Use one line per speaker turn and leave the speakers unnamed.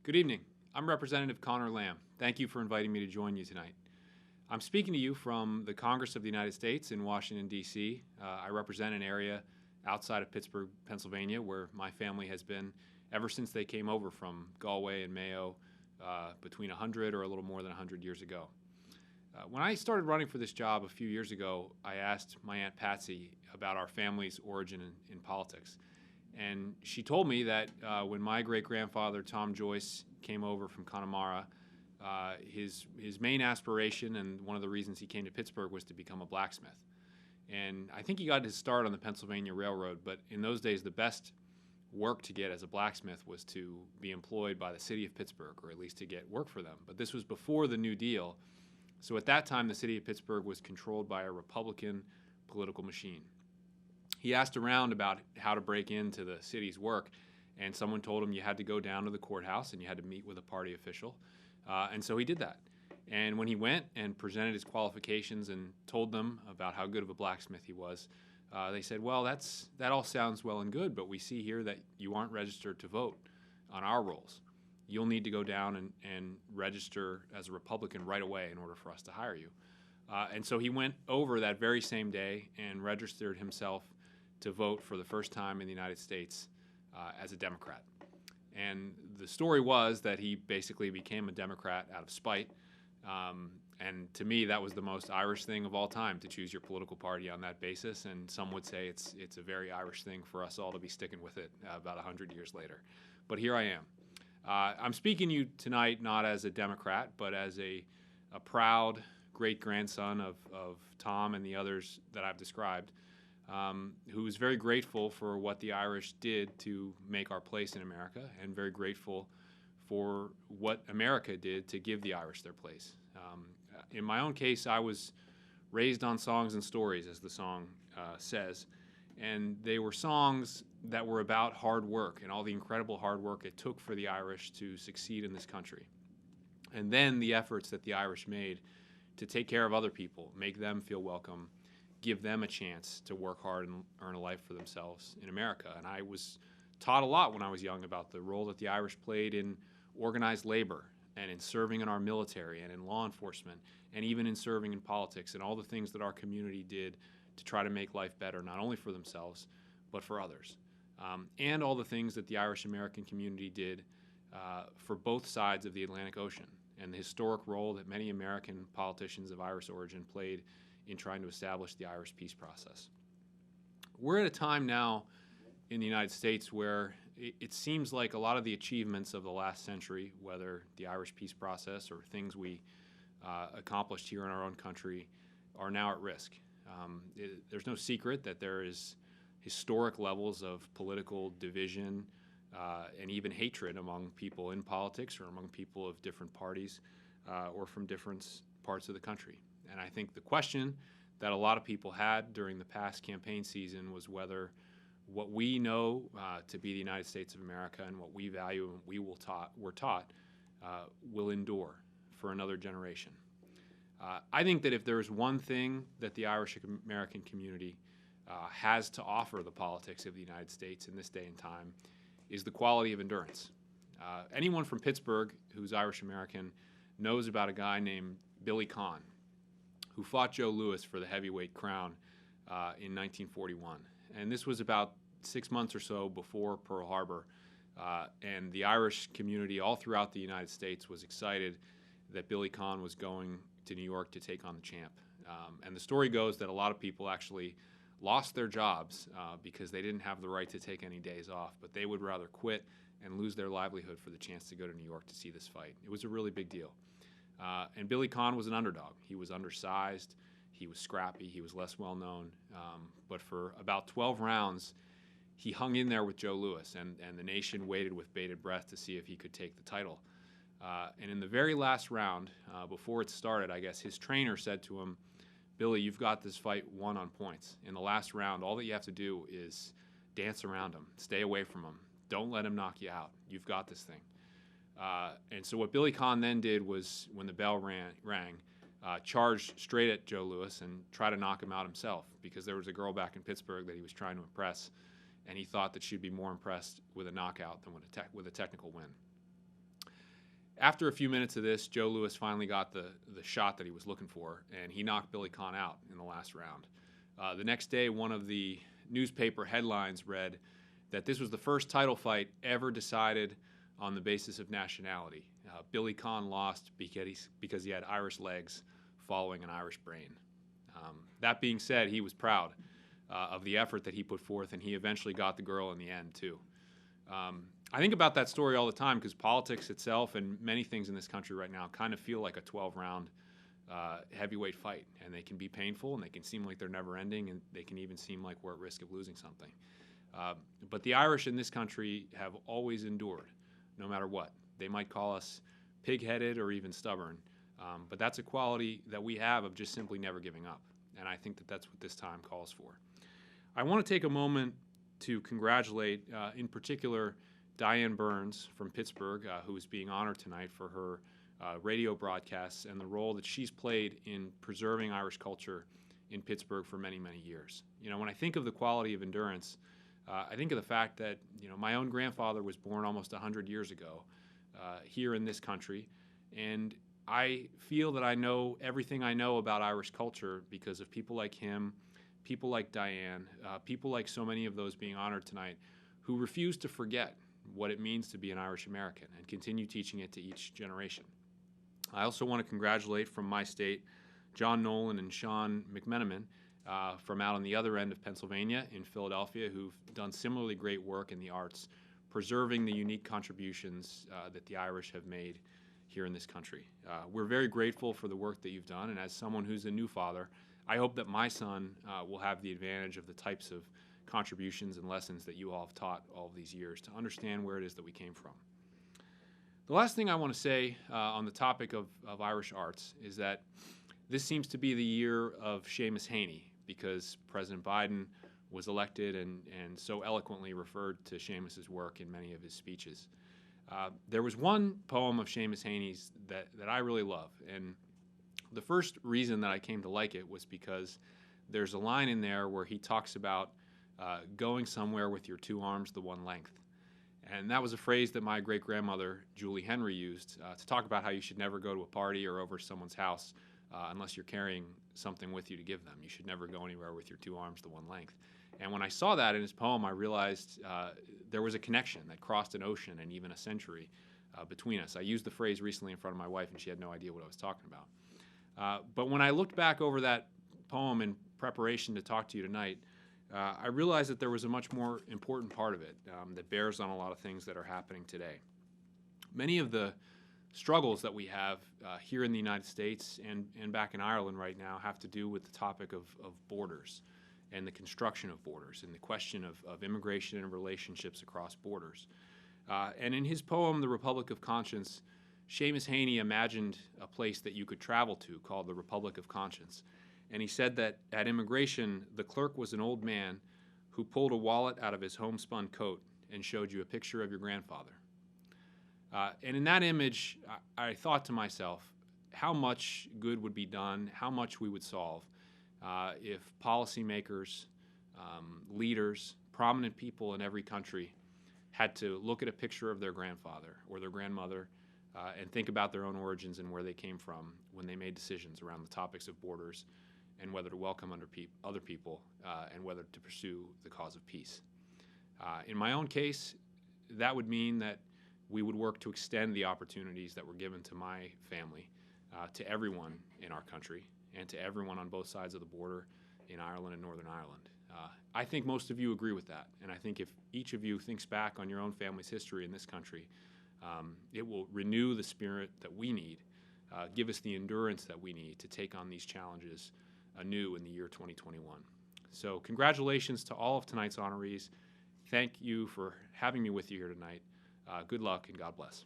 Good evening. I'm Representative Conor Lamb. Thank you for inviting me to join you tonight. I'm speaking to you from the Congress of the United States in Washington, D.C. I represent an area outside of Pittsburgh, Pennsylvania, where my family has been ever since they came over from Galway and Mayo between 100 or a little more than 100 years ago. When I started running for this job a few years ago, I asked my Aunt Patsy about our family's origin in politics. And she told me that when my great-grandfather, Tom Joyce, came over from Connemara, his main aspiration and one of the reasons he came to Pittsburgh was to become a blacksmith. And I think he got his start on the Pennsylvania Railroad, but in those days the best work to get as a blacksmith was to be employed by the city of Pittsburgh, or at least to get work for them. But this was before the New Deal, so at that time the city of Pittsburgh was controlled by a Republican political machine. He asked around about how to break into the city's work, and someone told him you had to go down to the courthouse and you had to meet with a party official. And so he did that. And when he went and presented his qualifications and told them about how good of a blacksmith he was, they said, well, that all sounds well and good, but we see here that you aren't registered to vote on our rolls. You'll need to go down and register as a Republican right away in order for us to hire you. And so he went over that very same day and registered himself to vote for the first time in the United States as a Democrat. And the story was that he basically became a Democrat out of spite. And to me, that was the most Irish thing of all time, to choose your political party on that basis. And some would say it's a very Irish thing for us all to be sticking with it about 100 years later. But here I am. I'm speaking to you tonight not as a Democrat, but as a proud great-grandson of Tom and the others that I've described, who is very grateful for what the Irish did to make our place in America, and very grateful for what America did to give the Irish their place. In my own case, I was raised on songs and stories, as the song says, and they were songs that were about hard work and all the incredible hard work it took for the Irish to succeed in this country. And then the efforts that the Irish made to take care of other people, make them feel welcome, give them a chance to work hard and earn a life for themselves in America. And I was taught a lot when I was young about the role that the Irish played in organized labor and in serving in our military and in law enforcement and even in serving in politics and all the things that our community did to try to make life better, not only for themselves, but for others. And all the things that the Irish-American community did for both sides of the Atlantic Ocean, and the historic role that many American politicians of Irish origin played in trying to establish the Irish peace process. We're at a time now in the United States where it seems like a lot of the achievements of the last century, whether the Irish peace process or things we accomplished here in our own country, are now at risk. There's no secret that there is historic levels of political division and even hatred among people in politics or among people of different parties or from different parts of the country. And I think the question that a lot of people had during the past campaign season was whether what we know to be the United States of America and what we value and we're taught will endure for another generation. I think that if there's one thing that the Irish-American community has to offer the politics of the United States in this day and time is the quality of endurance. Anyone from Pittsburgh who's Irish-American knows about a guy named Billy Cain, who fought Joe Louis for the heavyweight crown in 1941. And this was about 6 months or so before Pearl Harbor. And the Irish community all throughout the United States was excited that Billy Cain was going to New York to take on the champ. And the story goes that a lot of people actually lost their jobs because they didn't have the right to take any days off, but they would rather quit and lose their livelihood for the chance to go to New York to see this fight. It was a really big deal. And Billy Cain was an underdog. He was undersized, he was scrappy, he was less well known, but for about 12 rounds, he hung in there with Joe Louis, and the nation waited with bated breath to see if he could take the title. And in the very last round, before it started, I guess, his trainer said to him, Billy, you've got this fight won on points. In the last round, all that you have to do is dance around him, stay away from him, don't let him knock you out. You've got this thing. And so what Billy Cain then did was, when the bell rang, charged straight at Joe Louis and tried to knock him out himself, because there was a girl back in Pittsburgh that he was trying to impress, and he thought that she'd be more impressed with a knockout than with a technical win. After a few minutes of this, Joe Louis finally got the shot that he was looking for, and he knocked Billy Conn out in the last round. The next day, one of the newspaper headlines read that this was the first title fight ever decided on the basis of nationality. Billy Conn lost because he had Irish legs following an Irish brain. That being said, he was proud of the effort that he put forth, and he eventually got the girl in the end, too. I think about that story all the time because politics itself and many things in this country right now kind of feel like a 12-round heavyweight fight, and they can be painful, and they can seem like they're never ending, and they can even seem like we're at risk of losing something. But the Irish in this country have always endured, no matter what. They might call us pig-headed or even stubborn, but that's a quality that we have of just simply never giving up, and I think that that's what this time calls for. I want to take a moment to congratulate, in particular, Diane Burns from Pittsburgh, who is being honored tonight for her radio broadcasts and the role that she's played in preserving Irish culture in Pittsburgh for many, many years. You know, when I think of the quality of endurance, I think of the fact that, you know, my own grandfather was born almost 100 years ago here in this country, and I feel that I know everything I know about Irish culture because of people like him, people like Diane, people like so many of those being honored tonight who refuse to forget what it means to be an Irish American and continue teaching it to each generation. I also want to congratulate from my state John Nolan and Sean McMenamin from out on the other end of Pennsylvania in Philadelphia, who've done similarly great work in the arts, preserving the unique contributions that the Irish have made here in this country. We're very grateful for the work that you've done, and as someone who's a new father, I hope that my son will have the advantage of the types of contributions and lessons that you all have taught all of these years to understand where it is that we came from. The last thing I want to say on the topic of Irish arts is that this seems to be the year of Seamus Heaney because President Biden was elected and so eloquently referred to Seamus's work in many of his speeches. There was one poem of Seamus Heaney's that I really love, and the first reason that I came to like it was because there's a line in there where he talks about going somewhere with your two arms the one length. And that was a phrase that my great-grandmother, Julie Henry, used to talk about how you should never go to a party or over to someone's house unless you're carrying something with you to give them. You should never go anywhere with your two arms the one length. And when I saw that in his poem, I realized there was a connection that crossed an ocean and even a century between us. I used the phrase recently in front of my wife, and she had no idea what I was talking about. But when I looked back over that poem in preparation to talk to you tonight, I realized that there was a much more important part of it that bears on a lot of things that are happening today. Many of the struggles that we have here in the United States and back in Ireland right now have to do with the topic of borders and the construction of borders and the question of immigration and relationships across borders. And in his poem, The Republic of Conscience, Seamus Heaney imagined a place that you could travel to called the Republic of Conscience. And he said that at immigration, the clerk was an old man who pulled a wallet out of his homespun coat and showed you a picture of your grandfather. And in that image, I thought to myself, how much good would be done, how much we would solve if policymakers, leaders, prominent people in every country had to look at a picture of their grandfather or their grandmother and think about their own origins and where they came from when they made decisions around the topics of borders and whether to welcome other people and whether to pursue the cause of peace. In my own case, that would mean that we would work to extend the opportunities that were given to my family to everyone in our country and to everyone on both sides of the border in Ireland and Northern Ireland. I think most of you agree with that, and I think if each of you thinks back on your own family's history in this country, it will renew the spirit that we need, give us the endurance that we need to take on these challenges anew in the year 2021. So congratulations to all of tonight's honorees. Thank you for having me with you here tonight. Good luck and God bless.